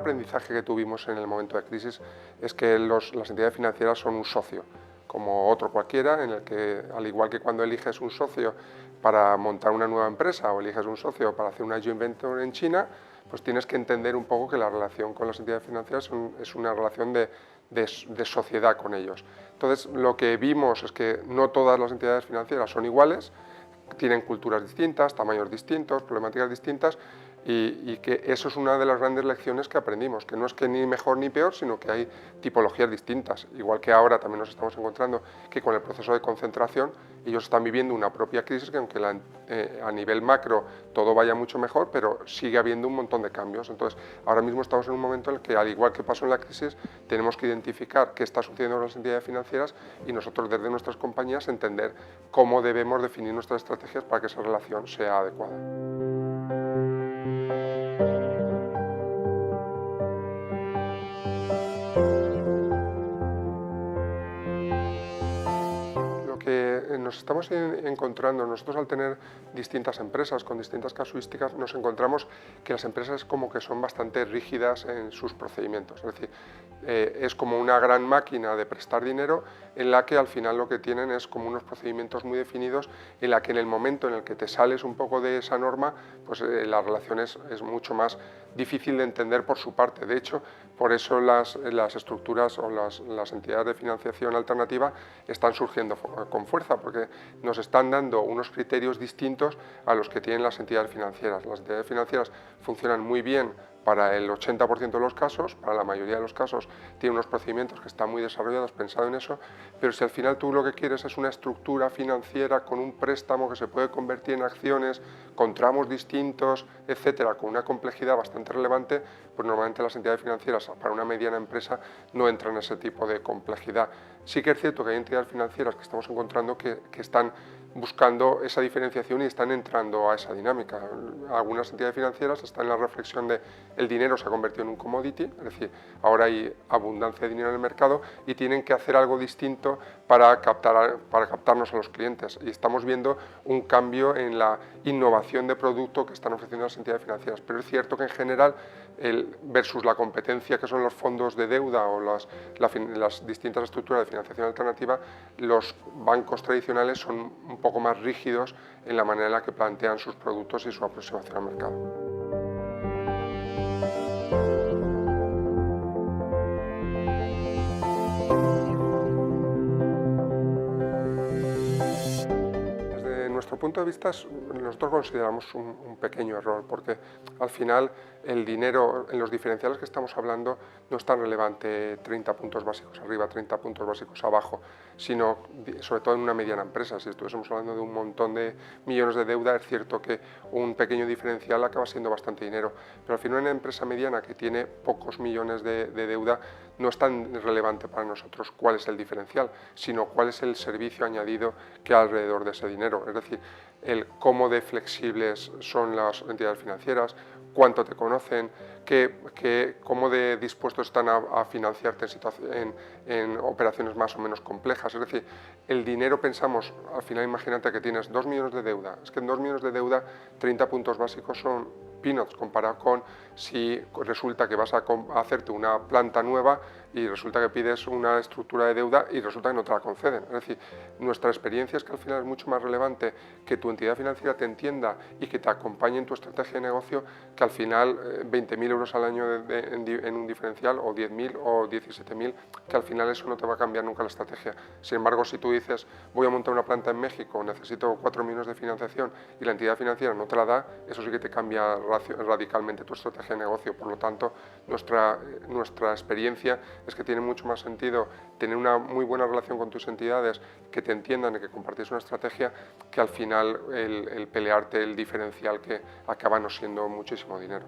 aprendizaje que tuvimos en el momento de crisis es que las entidades financieras son un socio, como otro cualquiera, en el que, al igual que cuando eliges un socio para montar una nueva empresa o eliges un socio para hacer una joint venture en China, pues tienes que entender un poco que la relación con las entidades financieras es una relación de sociedad con ellos. Entonces, lo que vimos es que no todas las entidades financieras son iguales, tienen culturas distintas, tamaños distintos, problemáticas distintas, y que eso es una de las grandes lecciones que aprendimos, que no es que ni mejor ni peor, sino que hay tipologías distintas, igual que ahora también nos estamos encontrando que con el proceso de concentración ellos están viviendo una propia crisis que aunque a nivel macro todo vaya mucho mejor, pero sigue habiendo un montón de cambios. Entonces, ahora mismo estamos en un momento en el que, al igual que pasó en la crisis, tenemos que identificar qué está sucediendo con las entidades financieras y nosotros desde nuestras compañías entender cómo debemos definir nuestras estrategias para que esa relación sea adecuada. Nos estamos encontrando, nosotros al tener distintas empresas con distintas casuísticas, nos encontramos que las empresas como que son bastante rígidas en sus procedimientos, es decir, es como una gran máquina de prestar dinero en la que al final lo que tienen es como unos procedimientos muy definidos, en la que en el momento en el que te sales un poco de esa norma, pues la relación es mucho más difícil de entender por su parte. De hecho, por eso las estructuras o las entidades de financiación alternativa están surgiendo con fuerza, porque nos están dando unos criterios distintos a los que tienen las entidades financieras. Las entidades financieras funcionan muy bien para el 80% de los casos, para la mayoría de los casos tienen unos procedimientos que están muy desarrollados pensando en eso, pero si al final tú lo que quieres es una estructura financiera con un préstamo que se puede convertir en acciones, con tramos distintos, etcétera, con una complejidad bastante relevante, pues normalmente las entidades financieras para una mediana empresa no entran en ese tipo de complejidad. Sí que es cierto que hay entidades financieras que estamos encontrando que están buscando esa diferenciación y están entrando a esa dinámica. Algunas entidades financieras están en la reflexión de el dinero se ha convertido en un commodity, es decir, ahora hay abundancia de dinero en el mercado y tienen que hacer algo distinto para captarnos a los clientes. Y estamos viendo un cambio en la innovación de producto que están ofreciendo las entidades financieras. Pero es cierto que en general, versus la competencia que son los fondos de deuda o las distintas estructuras de financiación alternativa, los bancos tradicionales son un poco más rígidos en la manera en la que plantean sus productos y su aproximación al mercado. Nuestro punto de vista, nosotros consideramos un pequeño error, porque al final el dinero, en los diferenciales que estamos hablando, no es tan relevante 30 puntos básicos arriba, 30 puntos básicos abajo, sino sobre todo en una mediana empresa. Si estuviésemos hablando de un montón de millones de deuda, es cierto que un pequeño diferencial acaba siendo bastante dinero, pero al final una empresa mediana que tiene pocos millones de deuda no es tan relevante para nosotros cuál es el diferencial, sino cuál es el servicio añadido que hay alrededor de ese dinero. Es decir, el cómo de flexibles son las entidades financieras, cuánto te conocen, cómo de dispuestos están a financiarte en operaciones más o menos complejas. Es decir, el dinero, pensamos, al final imagínate que tienes 2 millones de deuda. Es que en 2 millones de deuda 30 puntos básicos son peanuts comparado con si resulta que vas a hacerte una planta nueva y resulta que pides una estructura de deuda y resulta que no te la conceden. Es decir, nuestra experiencia es que al final es mucho más relevante que tu entidad financiera te entienda y que te acompañe en tu estrategia de negocio, que al final 20.000 euros al año en un diferencial, o 10.000 o 17.000, que al final eso no te va a cambiar nunca la estrategia. Sin embargo, si tú dices, voy a montar una planta en México, necesito 4 millones de financiación y la entidad financiera no te la da, eso sí que te cambia radicalmente tu estrategia de negocio. Por lo tanto, nuestra experiencia es que tiene mucho más sentido tener una muy buena relación con tus entidades, que te entiendan y que compartís una estrategia, que al final el pelearte el diferencial, que acaba no siendo muchísimo dinero.